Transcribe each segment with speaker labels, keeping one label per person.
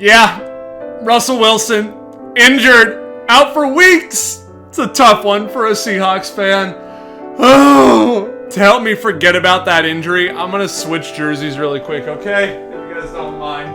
Speaker 1: Yeah, Russell Wilson, injured, out for weeks. It's a tough one for a Seahawks fan. Oh, to help me forget about that injury, I'm going to switch jerseys really quick, okay? If you guys don't mind.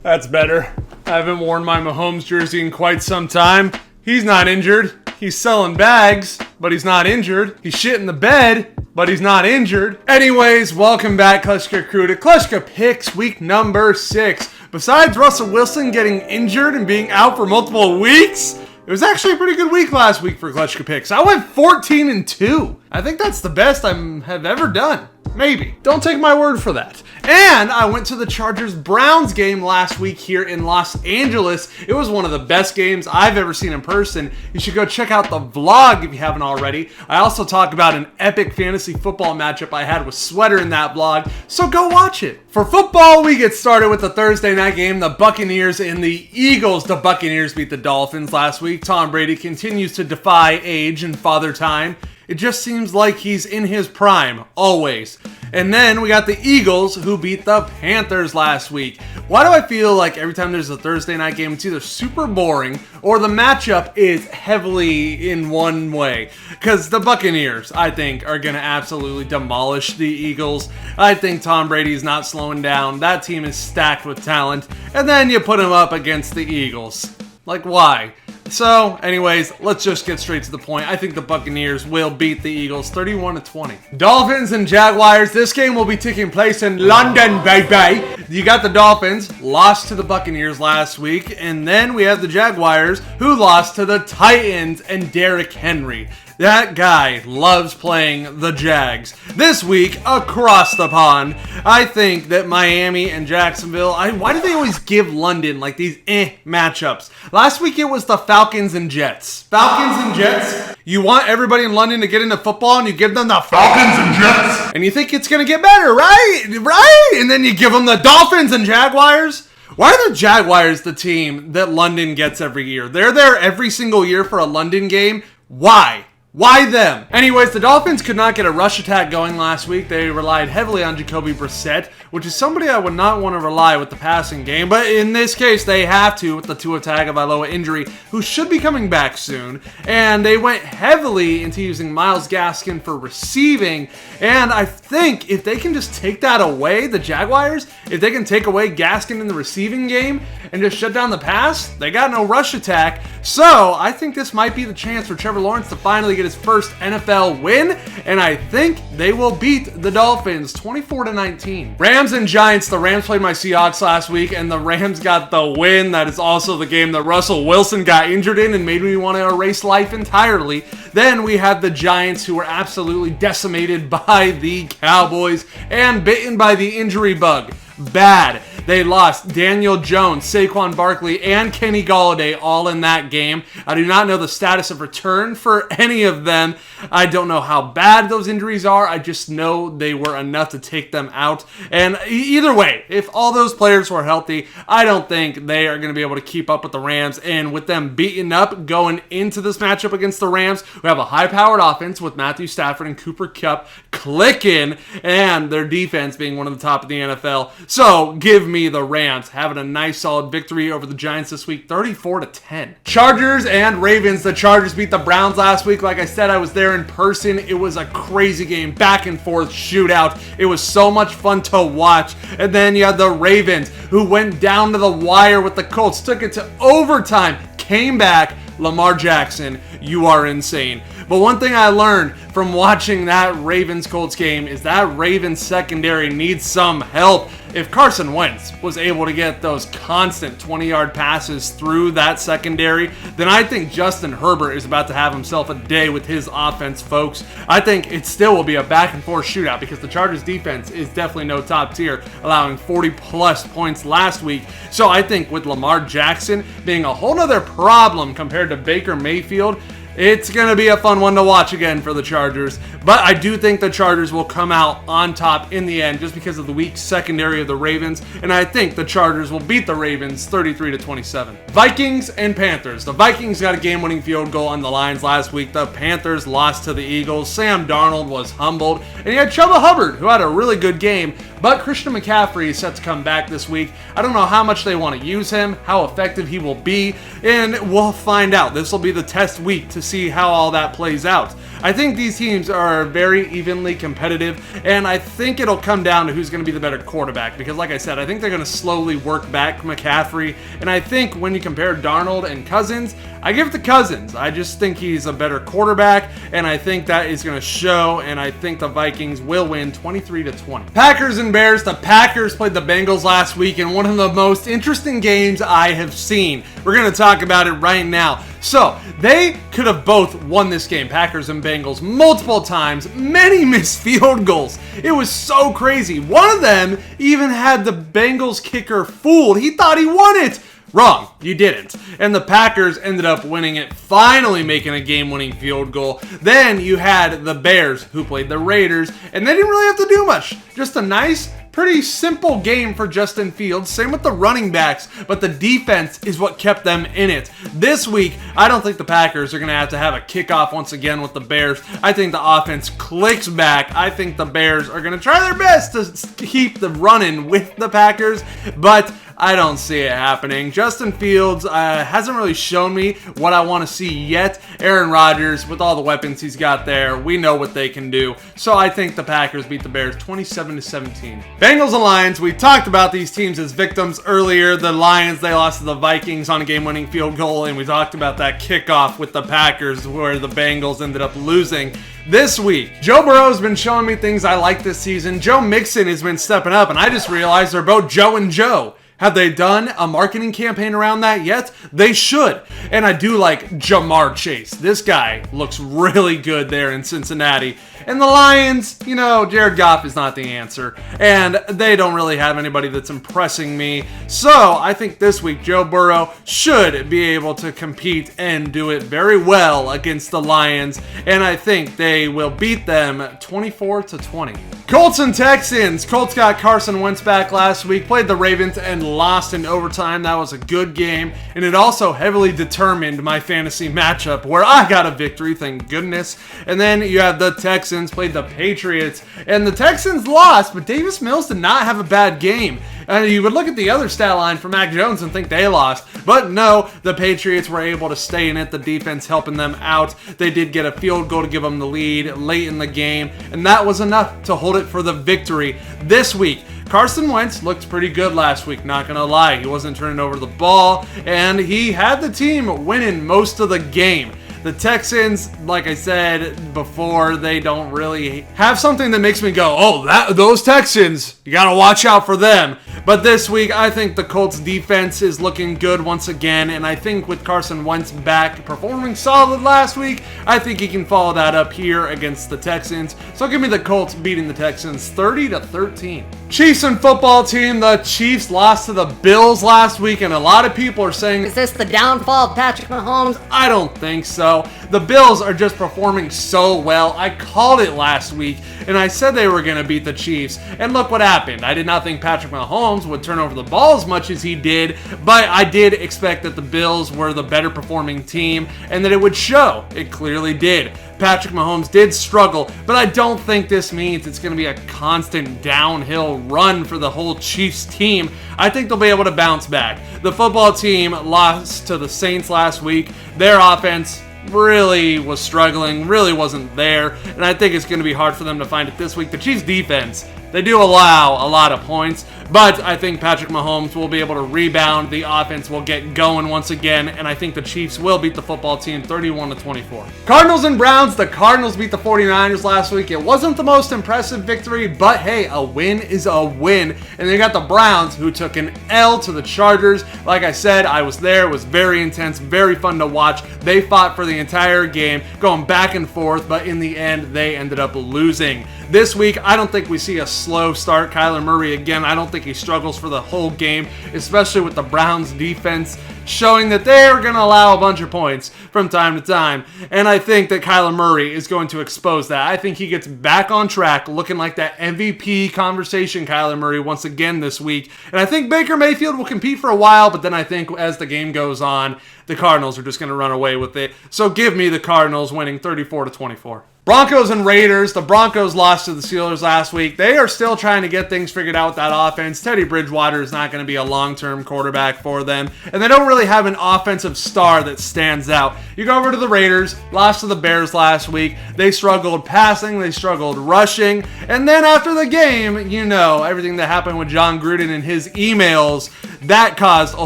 Speaker 1: That's better. I haven't worn my Mahomes jersey in quite some time. He's not injured. He's selling bags, but he's not injured. He's shitting the bed, but he's not injured. Anyways, welcome back, Kleschka Crew, to Kleschka Picks week number 6. Besides Russell Wilson getting injured and being out for multiple weeks, it was actually a pretty good week last week for Kleschka Picks. I went 14-2. I think that's the best I have ever done. Maybe. Don't take my word for that. And I went to the Chargers-Browns game last week here in Los Angeles. It was one of the best games I've ever seen in person. You should go check out the vlog if you haven't already. I also talk about an epic fantasy football matchup I had with Sweater in that vlog, so go watch it. For football, we get started with the Thursday night game, the Buccaneers and the Eagles. The Buccaneers beat the Dolphins last week. Tom Brady continues to defy age and father time. It just seems like he's in his prime, always. And then we got the Eagles, who beat the Panthers last week. Why do I feel like every time there's a Thursday night game, it's either super boring or the matchup is heavily in one way? Because the Buccaneers, I think, are going to absolutely demolish the Eagles. I think Tom Brady's not slowing down. That team is stacked with talent. And then you put him up against the Eagles. Like, why? So, anyways, let's just get straight to the point. I think the Buccaneers will beat the Eagles 31-20. Dolphins and Jaguars. This game will be taking place in London, baby. You got the Dolphins, lost to the Buccaneers last week. And then we have the Jaguars, who lost to the Titans and Derrick Henry. That guy loves playing the Jags. This week, across the pond, I think that Miami and Jacksonville, why do they always give London like these matchups? Last week it was the Falcons and Jets. Falcons and Jets? You want everybody in London to get into football and you give them the Falcons and Jets? And you think it's going to get better, right? Right? And then you give them the Dolphins and Jaguars? Why are the Jaguars the team that London gets every year? They're there every single year for a London game. Why? Why them? Anyways, the Dolphins could not get a rush attack going last week. They relied heavily on Jacoby Brissett, which is somebody I would not want to rely with the passing game. But in this case, they have to with the Tua Tagovailoa injury, who should be coming back soon. And they went heavily into using Myles Gaskin for receiving. And I think if they can just take that away, the Jaguars, if they can take away Gaskin in the receiving game and just shut down the pass, they got no rush attack. So I think this might be the chance for Trevor Lawrence to finally get his first NFL win, and I think they will beat the Dolphins 24-19. Rams and Giants. The Rams played my Seahawks last week, and the Rams got the win. That is also the game that Russell Wilson got injured in and made me want to erase life entirely. Then we had the Giants, who were absolutely decimated by the Cowboys and bitten by the injury bug. Bad. They lost Daniel Jones, Saquon Barkley, and Kenny Golladay all in that game. I do not know the status of return for any of them. I don't know how bad those injuries are. I just know they were enough to take them out. And either way, if all those players were healthy, I don't think they are going to be able to keep up with the Rams. And with them beaten up going into this matchup against the Rams, who have a high-powered offense with Matthew Stafford and Cooper Kupp clicking, and their defense being one of the top of the NFL. So give me the Rams having a nice solid victory over the Giants this week, 34-10. Chargers and Ravens. The Chargers beat the Browns last week. Like I said, I was there in person. It was a crazy game, back and forth shootout. It was so much fun to watch. And then you had the Ravens, who went down to the wire with the Colts, took it to overtime, came back. Lamar Jackson, you are insane. But one thing I learned from watching that Ravens-Colts game is that Ravens secondary needs some help. If Carson Wentz was able to get those constant 20-yard passes through that secondary, then I think Justin Herbert is about to have himself a day with his offense, folks. I think it still will be a back-and-forth shootout because the Chargers defense is definitely no top tier, allowing 40-plus points last week. So I think with Lamar Jackson being a whole nother problem compared to Baker Mayfield, It's going to be a fun one to watch again for the Chargers. But I do think the Chargers will come out on top in the end just because of the weak secondary of the Ravens. And I think the Chargers will beat the Ravens 33-27. Vikings and Panthers. The Vikings got a game-winning field goal on the Lions last week. The Panthers lost to the Eagles. Sam Darnold was humbled. And you had Chuba Hubbard, who had a really good game. But Christian McCaffrey is set to come back this week. I don't know how much they want to use him, how effective he will be, and we'll find out. This will be the test week to see how all that plays out. I think these teams are very evenly competitive, and I think it'll come down to who's going to be the better quarterback, because like I said, I think they're going to slowly work back McCaffrey, and I think when you compare Darnold and Cousins, I give it to Cousins. I just think he's a better quarterback, and I think that is going to show, and I think the Vikings will win 23-20. Packers and Bears. The Packers played the Bengals last week in one of the most interesting games I have seen. We're going to talk about it right now. So, they could have both won this game, Packers and Bengals, multiple times, many missed field goals. It was so crazy. One of them even had the Bengals kicker fooled. He thought he won it. Wrong, you didn't. And the Packers ended up winning it, finally making a game-winning field goal. Then you had the Bears, who played the Raiders, and they didn't really have to do much. Just a nice, pretty simple game for Justin Fields. Same with the running backs, but the defense is what kept them in it. This week, I don't think the Packers are going to have a kickoff once again with the Bears. I think the offense clicks back. I think the Bears are going to try their best to keep the running with the Packers, but I don't see it happening. Justin Fields hasn't really shown me what I want to see yet. Aaron Rodgers, with all the weapons he's got there, we know what they can do. So I think the Packers beat the Bears 27-17. Bengals and Lions, we talked about these teams as victims earlier. The Lions, they lost to the Vikings on a game-winning field goal, and we talked about that kickoff with the Packers where the Bengals ended up losing. This week, Joe Burrow has been showing me things I like this season. Joe Mixon has been stepping up, and I just realized they're both Joe and Joe. Have they done a marketing campaign around that yet? They should. And I do like Jamar Chase. This guy looks really good there in Cincinnati. And the Lions, you know, Jared Goff is not the answer. And they don't really have anybody that's impressing me. So I think this week Joe Burrow should be able to compete and do it very well against the Lions. And I think they will beat them 24-20. Colts and Texans. Colts got Carson Wentz back last week, played the Ravens and lost in overtime. That was a good game, and it also heavily determined my fantasy matchup where I got a victory, thank goodness. And then you have the Texans played the Patriots, and the Texans lost, but Davis Mills did not have a bad game. And you would look at the other stat line for Mac Jones and think they lost. But no, the Patriots were able to stay in it. The defense helping them out. They did get a field goal to give them the lead late in the game. And that was enough to hold it for the victory. This week, Carson Wentz looked pretty good last week, not going to lie. He wasn't turning over the ball. And he had the team winning most of the game. The Texans, like I said before, they don't really have something that makes me go, oh, those Texans, you got to watch out for them. But this week, I think the Colts defense is looking good once again, and I think with Carson Wentz back performing solid last week, I think he can follow that up here against the Texans. So give me the Colts beating the Texans 30-13. Chiefs and football team. The Chiefs lost to the Bills last week, and a lot of people are saying,
Speaker 2: is this the downfall of Patrick Mahomes?
Speaker 1: I don't think so. The Bills are just performing so well. I called it last week, and I said they were going to beat the Chiefs, and look what happened. I did not think Patrick Mahomes would turn over the ball as much as he did, but I did expect that the Bills were the better performing team, and that it would show. It clearly did. Patrick Mahomes did struggle, but I don't think this means it's going to be a constant downhill run for the whole Chiefs team. I think they'll be able to bounce back. The football team lost to the Saints last week. Their offense really was struggling, really wasn't there, and I think it's going to be hard for them to find it this week. The Chiefs defense, they do allow a lot of points, but I think Patrick Mahomes will be able to rebound. The offense will get going once again, and I think the Chiefs will beat the football team 31-24. Cardinals and Browns. The Cardinals beat the 49ers last week. It wasn't the most impressive victory, but hey, a win is a win. And they got the Browns, who took an L to the Chargers. Like I said, I was there. It was very intense, very fun to watch. They fought for the entire game, going back and forth, but in the end, they ended up losing. This week, I don't think we see a slow start. Kyler Murray, again, I don't think he struggles for the whole game, especially with the Browns defense showing that they're going to allow a bunch of points from time to time. And I think that Kyler Murray is going to expose that. I think he gets back on track, looking like that MVP conversation, Kyler Murray, once again this week. And I think Baker Mayfield will compete for a while, but then I think as the game goes on, the Cardinals are just going to run away with it. So give me the Cardinals winning 34-24. Broncos and Raiders. The Broncos lost to the Steelers last week. They are still trying to get things figured out with that offense. Teddy Bridgewater is not going to be a long-term quarterback for them. And they don't really have an offensive star that stands out. You go over to the Raiders, lost to the Bears last week. They struggled passing. They struggled rushing. And then after the game, you know, everything that happened with John Gruden and his emails, that caused a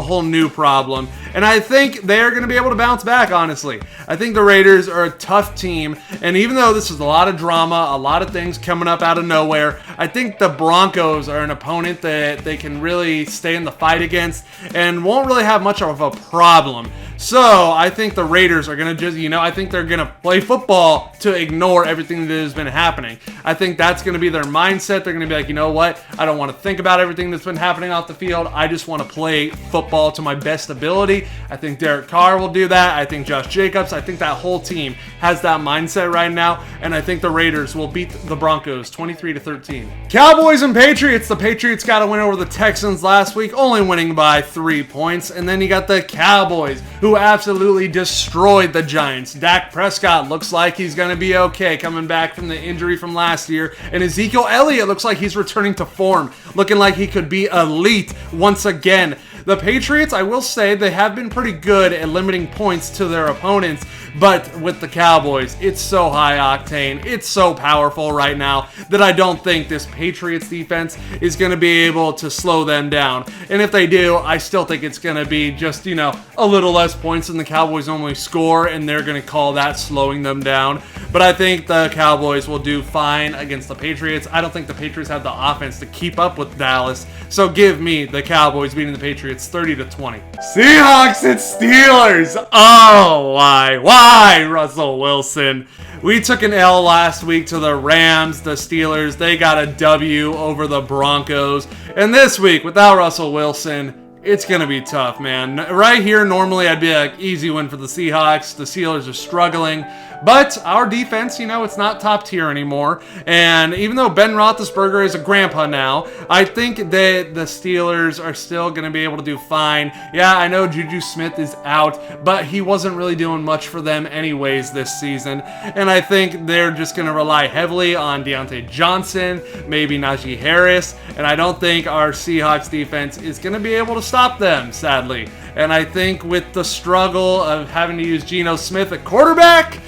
Speaker 1: whole new problem. And I think they're going to be able to bounce back, honestly. I think the Raiders are a tough team. And even though this is a lot of drama, a lot of things coming up out of nowhere, I think the Broncos are an opponent that they can really stay in the fight against and won't really have much of a problem. So I think the Raiders are going to just, I think they're going to play football to ignore everything that has been happening. I think that's going to be their mindset. They're going to be like, you know what? I don't want to think about everything that's been happening off the field. I just want to play football to my best ability. I think Derek Carr will do that. I think Josh Jacobs. I think that whole team has that mindset right now. And I think the Raiders will beat the Broncos 23-13. Cowboys and Patriots. The Patriots got a win over the Texans last week, only winning by 3 points. And then you got the Cowboys, who absolutely destroyed the Giants. Dak Prescott looks like he's going to be okay coming back from the injury from last year. And Ezekiel Elliott looks like he's returning to form, looking like he could be elite once again. The Patriots, I will say, they have been pretty good at limiting points to their opponents, but with the Cowboys, it's so high octane, it's so powerful right now that I don't think this Patriots defense is going to be able to slow them down. And if they do, I still think it's going to be just, a little less points than the Cowboys normally score, and they're going to call that slowing them down. But I think the Cowboys will do fine against the Patriots. I don't think the Patriots have the offense to keep up with Dallas, so give me the Cowboys beating the Patriots 30-20. Seahawks and Steelers. Oh, why, Russell Wilson? We took an L last week to the Rams. The Steelers, they got a W over the Broncos. And this week, without Russell Wilson, it's going to be tough, man. Right here, normally I'd be like, easy win for the Seahawks. The Steelers are struggling. But our defense, it's not top tier anymore. And even though Ben Roethlisberger is a grandpa now, I think that the Steelers are still going to be able to do fine. Yeah, I know Juju Smith is out, but he wasn't really doing much for them anyways this season. And I think they're just going to rely heavily on Deontay Johnson, maybe Najee Harris. And I don't think our Seahawks defense is going to be able to stop them, sadly. And I think with the struggle of having to use Geno Smith at quarterback,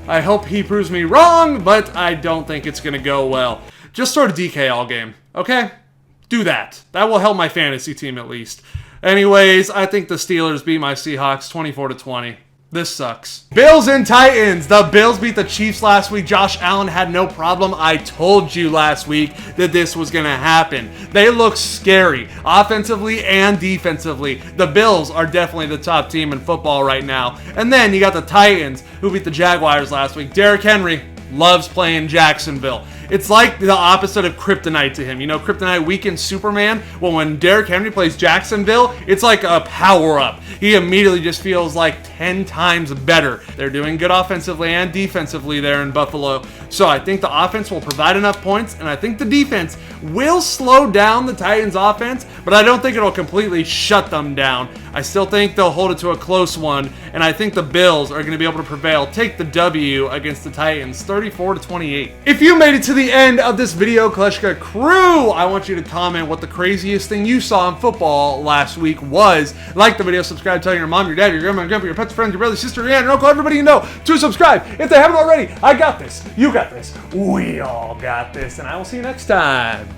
Speaker 1: I hope he proves me wrong, but I don't think it's going to go well. Just sort of DK all game, okay? Do that. That will help my fantasy team at least. Anyways, I think the Steelers beat my Seahawks 24-20. This sucks. Bills and Titans. The Bills beat the Chiefs last week. Josh Allen had no problem. I told you last week that this was going to happen. They look scary, offensively and defensively. The Bills are definitely the top team in football right now. And then you got the Titans, who beat the Jaguars last week. Derrick Henry loves playing Jacksonville. It's like the opposite of kryptonite to him. Kryptonite weakens Superman. Well, when Derrick Henry plays Jacksonville, it's like a power-up. He immediately just feels like 10 times better. They're doing good offensively and defensively there in Buffalo. So I think the offense will provide enough points, and I think the defense will slow down the Titans' offense, but I don't think it'll completely shut them down. I still think they'll hold it to a close one, and I think the Bills are going to be able to prevail, take the W against the Titans, 34-28. If you made it to the end of this video, Kleschka Crew, I want you to comment what the craziest thing you saw in football last week was. Like the video, subscribe, tell your mom, your dad, your grandma, your grandpa, your pets, friends, your brother, sister, your aunt, your uncle, everybody you know to subscribe. If they haven't already, I got this. You got this. We all got this, and I will see you next time.